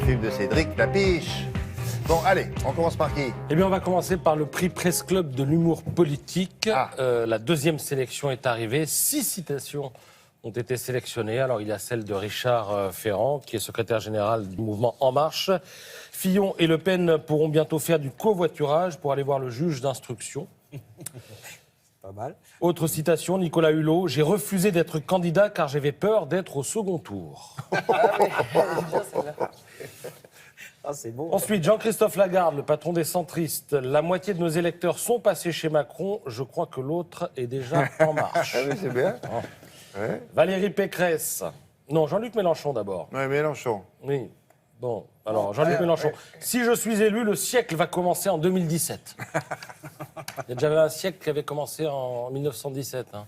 film de Cédric Lapiche. Bon, allez, on commence par qui? Eh bien, on va commencer par le prix Presse Club de l'humour politique. La deuxième sélection est arrivée. 6 citations ont été sélectionnées. Alors, il y a celle de Richard Ferrand, qui est secrétaire général du mouvement En Marche. Fillon et Le Pen pourront bientôt faire du covoiturage pour aller voir le juge d'instruction. Pas mal. Autre citation, Nicolas Hulot. J'ai refusé d'être candidat car j'avais peur d'être au second tour. Ah, c'est bon. Ensuite, Jean-Christophe Lagarde, le patron des centristes. La moitié de nos électeurs sont passés chez Macron. Je crois que l'autre est déjà en marche. Ah oui, c'est bien. Ouais. Valérie Pécresse. Non, Jean-Luc Mélenchon d'abord. Ouais, Mélenchon. Oui. Bon, alors Jean-Luc Mélenchon. Si je suis élu, le siècle va commencer en 2017. Il y a déjà eu un siècle qui avait commencé en 1917. Hein.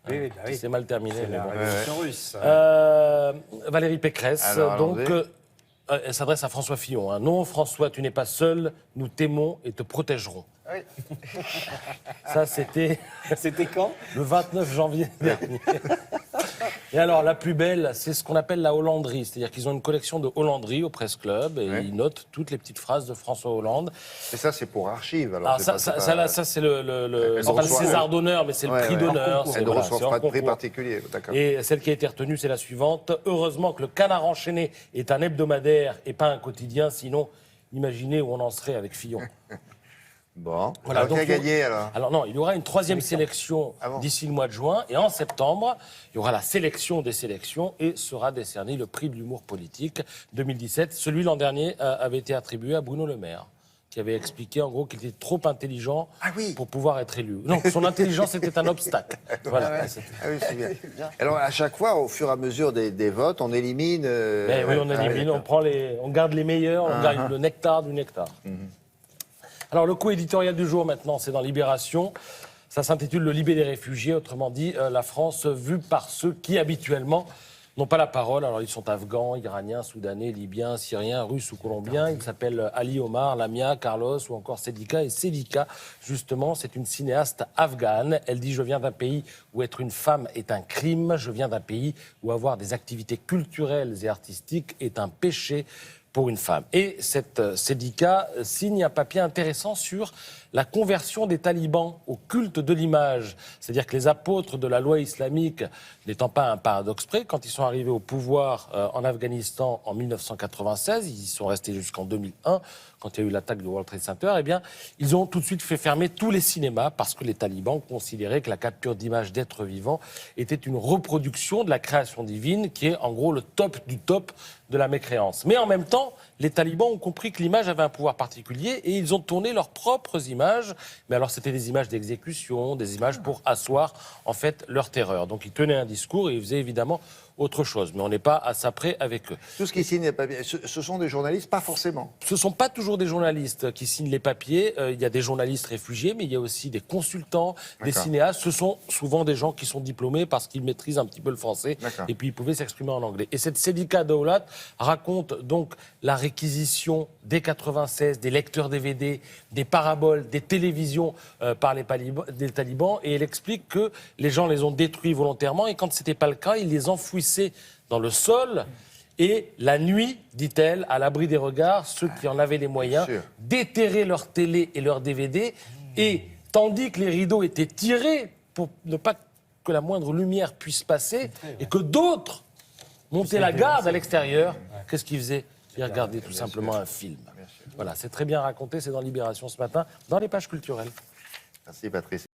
Oui, Qui s'est mal terminé. C'est mais la bon. révolution russe. Valérie Pécresse, Alors, donc, allons-y. elle s'adresse à François Fillon. Hein. Non, François, tu n'es pas seul, nous t'aimons et te protégerons. Oui. Ça, c'était C'était quand? le 29 janvier dernier. Et alors, la plus belle, c'est ce qu'on appelle la Hollanderie. C'est-à-dire qu'ils ont une collection de Hollanderie au Presse Club et ils notent toutes les petites phrases de François Hollande. Et ça, c'est pour archives. Alors, Alors, c'est ça, pas- ça, c'est ça, pas- là, ça, c'est le Elle c'est pas le reçoit- César d'honneur, mais c'est le Ouais, prix ouais. d'honneur. Elle ne voilà, reçoit c'est pas un de prix concours. particulier. D'accord. Et celle qui a été retenue, c'est la suivante. Heureusement que le Canard enchaîné est un hebdomadaire et pas un quotidien, sinon, imaginez où on en serait avec Fillon. Bon. Voilà, Alors, qui a donc, gagné, alors? Alors non, il y aura une troisième sélection Ah bon d'ici le mois de juin. Et en septembre, il y aura la sélection des sélections et sera décerné le prix de l'humour politique 2017. Celui l'an dernier avait été attribué à Bruno Le Maire, qui avait expliqué en gros qu'il était trop intelligent pour pouvoir être élu. Non, son intelligence était un obstacle. Voilà. Ah oui, c'est bien. Alors, à chaque fois, au fur et à mesure des votes, on élimine... Mais oui, on élimine, on garde les meilleurs, on garde le nectar du nectar. Alors, le coup éditorial du jour, maintenant, c'est dans Libération. Ça s'intitule Le Libé des réfugiés, autrement dit, la France vue par ceux qui, habituellement, n'ont pas la parole. Alors, ils sont afghans, iraniens, soudanais, libyens, syriens, russes ou colombiens. Ils s'appellent Ali Omar, Lamia, Carlos ou encore Sedika. Et Sedika, justement, c'est une cinéaste afghane. Elle dit « Je viens d'un pays où être une femme est un crime. Je viens d'un pays où avoir des activités culturelles et artistiques est un péché. » pour une femme. Et cette Sedika signe un papier intéressant sur la conversion des talibans au culte de l'image. C'est-à-dire que les apôtres de la loi islamique, n'étant pas un paradoxe près, quand ils sont arrivés au pouvoir en Afghanistan en 1996, ils y sont restés jusqu'en 2001, quand il y a eu l'attaque du World Trade Center, eh bien, ils ont tout de suite fait fermer tous les cinémas parce que les talibans considéraient que la capture d'images d'êtres vivants était une reproduction de la création divine, qui est en gros le top du top de la mécréance. Mais en même temps, les talibans ont compris que l'image avait un pouvoir particulier et ils ont tourné leurs propres images. Mais alors, c'était des images d'exécution, des images pour asseoir, en fait, leur terreur. Donc, ils tenaient un discours et ils faisaient évidemment autre chose. Mais on n'est pas à ça près avec eux. Tout ce qui signe les papiers, ce sont des journalistes, pas forcément. Ce ne sont pas toujours des journalistes qui signent les papiers. Il y a des journalistes réfugiés, mais il y a aussi des consultants, des cinéastes. Ce sont souvent des gens qui sont diplômés parce qu'ils maîtrisent un petit peu le français. Et puis, ils pouvaient s'exprimer en anglais. Et cette Sedika Daoulat raconte donc la réquisition dès 96 des lecteurs DVD, des paraboles, des télévisions par des talibans. Et elle explique que les gens les ont détruits volontairement. Et quand ce n'était pas le cas, ils les enfouissaient dans le sol. Et la nuit, dit-elle, à l'abri des regards, ceux qui en avaient les moyens déterraient leur télé et leur DVD. Et tandis que les rideaux étaient tirés pour ne pas que la moindre lumière puisse passer, et que d'autres montaient la garde à l'extérieur, qu'est-ce qu'ils faisaient? Ils regardaient tout simplement un film. Voilà, c'est très bien raconté, c'est dans Libération ce matin, dans les pages culturelles. Merci Patrice.